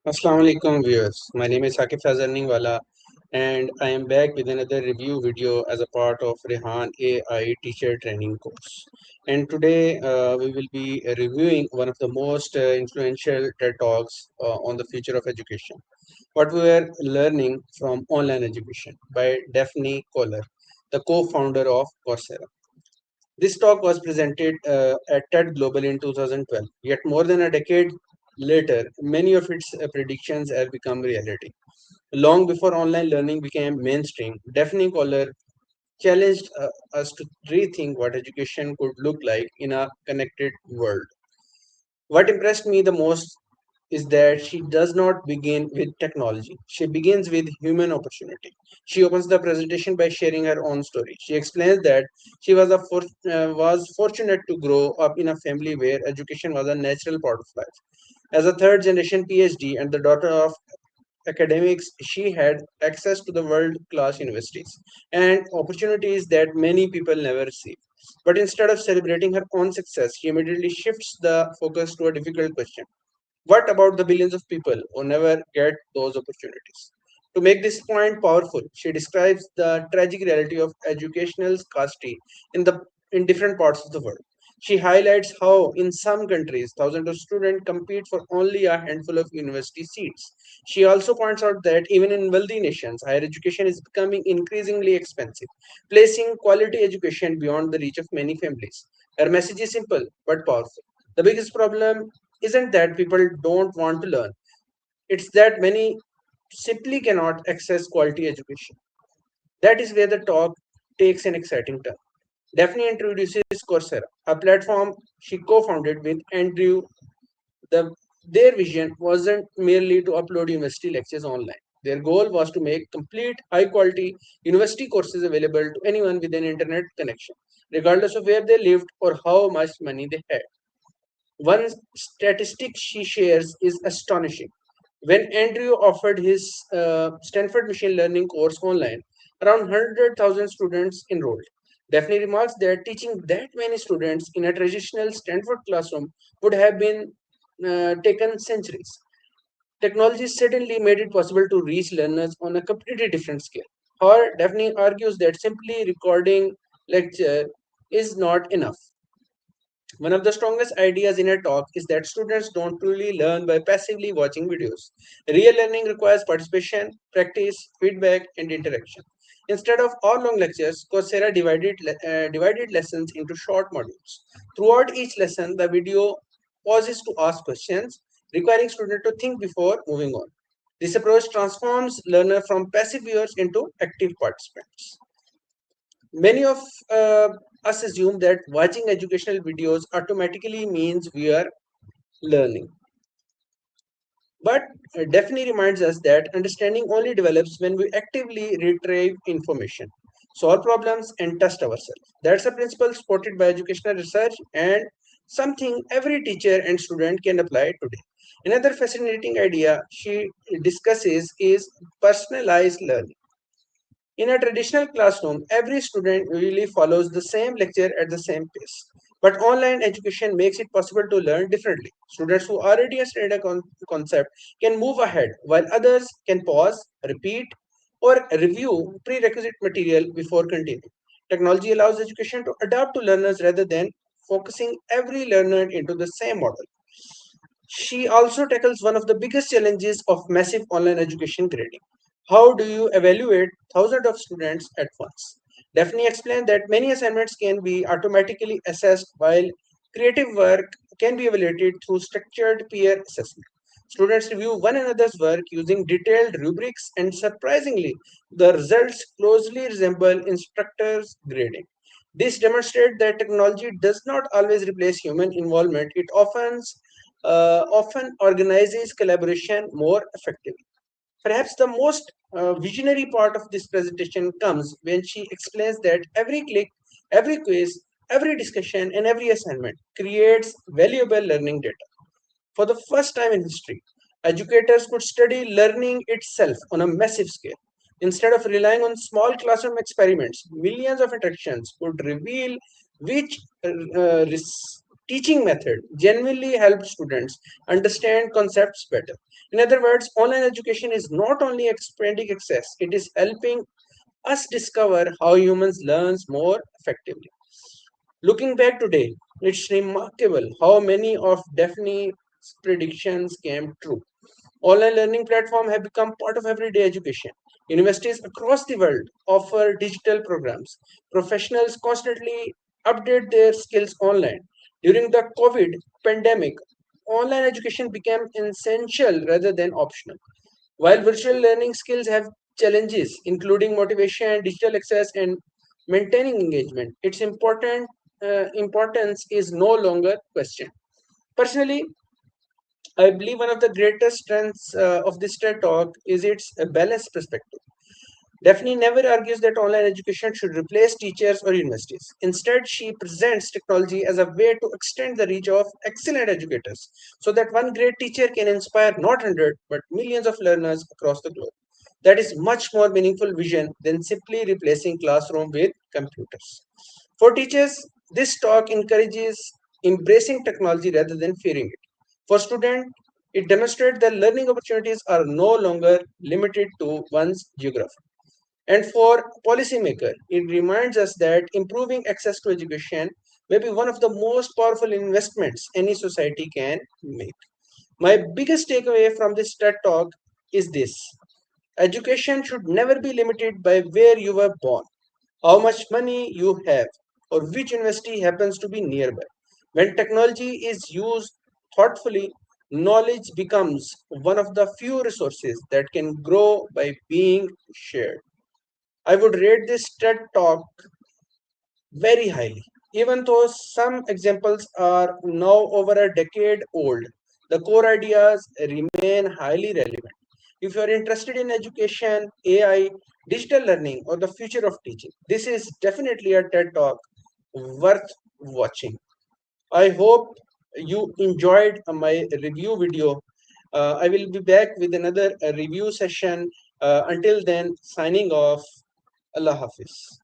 Assalamu alaikum viewers. My name is Sakib Fazarningwala and I am back with another review video as a part of Rehan AI teacher training course. And today we will be reviewing one of the most influential TED Talks on the future of education. What we are learning from online education by Daphne Koller, the co-founder of Coursera. This talk was presented at TED Global in 2012, yet more than a decade later, many of its predictions have become reality. Long before online learning became mainstream, Daphne Koller challenged us to rethink what education could look like in a connected world. What impressed me the most is that she does not begin with technology. She begins with human opportunity. She opens the presentation by sharing her own story. She explains that she was fortunate to grow up in a family where education was a natural part of life. As a third generation PhD and the daughter of academics, she had access to the world class universities and opportunities that many people never receive. But instead of celebrating her own success, she immediately shifts the focus to a difficult question: what about the billions of people who never get those opportunities? To make this point powerful, she describes the tragic reality of educational scarcity in different parts of the world. She highlights how, in some countries, thousands of students compete for only a handful of university seats. She also points out that even in wealthy nations, higher education is becoming increasingly expensive, placing quality education beyond the reach of many families. Her message is simple but powerful. The biggest problem isn't that people don't want to learn, it's that many simply cannot access quality education. That is where the talk takes an exciting turn. Daphne introduces Coursera, a platform she co founded with Andrew. Their vision wasn't merely to upload university lectures online. Their goal was to make complete, high quality university courses available to anyone with an internet connection, regardless of where they lived or how much money they had. One statistic she shares is astonishing. When Andrew offered his Stanford machine learning course online, around 100,000 students enrolled. Daphne remarks that teaching that many students in a traditional Stanford classroom would have been taken centuries. Technology suddenly made it possible to reach learners on a completely different scale. However, Daphne argues that simply recording lecture is not enough. One of the strongest ideas in a talk is that students don't truly learn by passively watching videos. Real learning requires participation, practice, feedback, and interaction. Instead of hour-long lectures, Coursera divided lessons into short modules. Throughout each lesson, the video pauses to ask questions, requiring students to think before moving on. This approach transforms learners from passive viewers into active participants. Many of us assume that watching educational videos automatically means we are learning. But Daphne reminds us that understanding only develops when we actively retrieve information, solve problems, and test ourselves. That's a principle supported by educational research and something every teacher and student can apply today. Another fascinating idea she discusses is personalized learning. In a traditional classroom, every student usually follows the same lecture at the same pace. But online education makes it possible to learn differently. Students who already understand a concept can move ahead, while others can pause, repeat, or review prerequisite material before continuing. Technology allows education to adapt to learners rather than focusing every learner into the same model. She also tackles one of the biggest challenges of massive online education: grading. How do you evaluate thousands of students at once? Daphne explained that many assignments can be automatically assessed while creative work can be evaluated through structured peer assessment. Students review one another's work using detailed rubrics, and surprisingly, the results closely resemble instructors' grading. This demonstrates that technology does not always replace human involvement. It often organizes collaboration more effectively. Perhaps the most visionary part of this presentation comes when she explains that every click, every quiz, every discussion, and every assignment creates valuable learning data. For the first time in history, educators could study learning itself on a massive scale. Instead of relying on small classroom experiments, millions of interactions could reveal which teaching method genuinely helped students understand concepts better. In other words, online education is not only expanding access, it is helping us discover how humans learn more effectively. Looking back today, it's remarkable how many of Daphne's predictions came true. Online learning platforms have become part of everyday education. Universities across the world offer digital programs. Professionals constantly update their skills online. During the COVID pandemic, online education became essential rather than optional. While virtual learning skills have challenges, including motivation, digital access, and maintaining engagement, its importance is no longer questioned. Personally, I believe one of the greatest strengths of this TED talk is its balanced perspective. Daphne never argues that online education should replace teachers or universities. Instead, she presents technology as a way to extend the reach of excellent educators so that one great teacher can inspire not 100 but millions of learners across the globe. That is much more meaningful vision than simply replacing classroom with computers. For teachers, this talk encourages embracing technology rather than fearing it. For students, it demonstrates that learning opportunities are no longer limited to one's geography. And for policymakers, it reminds us that improving access to education may be one of the most powerful investments any society can make. My biggest takeaway from this TED talk is this: education should never be limited by where you were born, how much money you have, or which university happens to be nearby. When technology is used thoughtfully, knowledge becomes one of the few resources that can grow by being shared. I would rate this TED talk very highly. Even though some examples are now over a decade old, the core ideas remain highly relevant. If you are interested in education, AI, digital learning, or the future of teaching, this is definitely a TED talk worth watching. I hope you enjoyed my review video. I will be back with another review session. Until then, signing off. Allah Hafiz.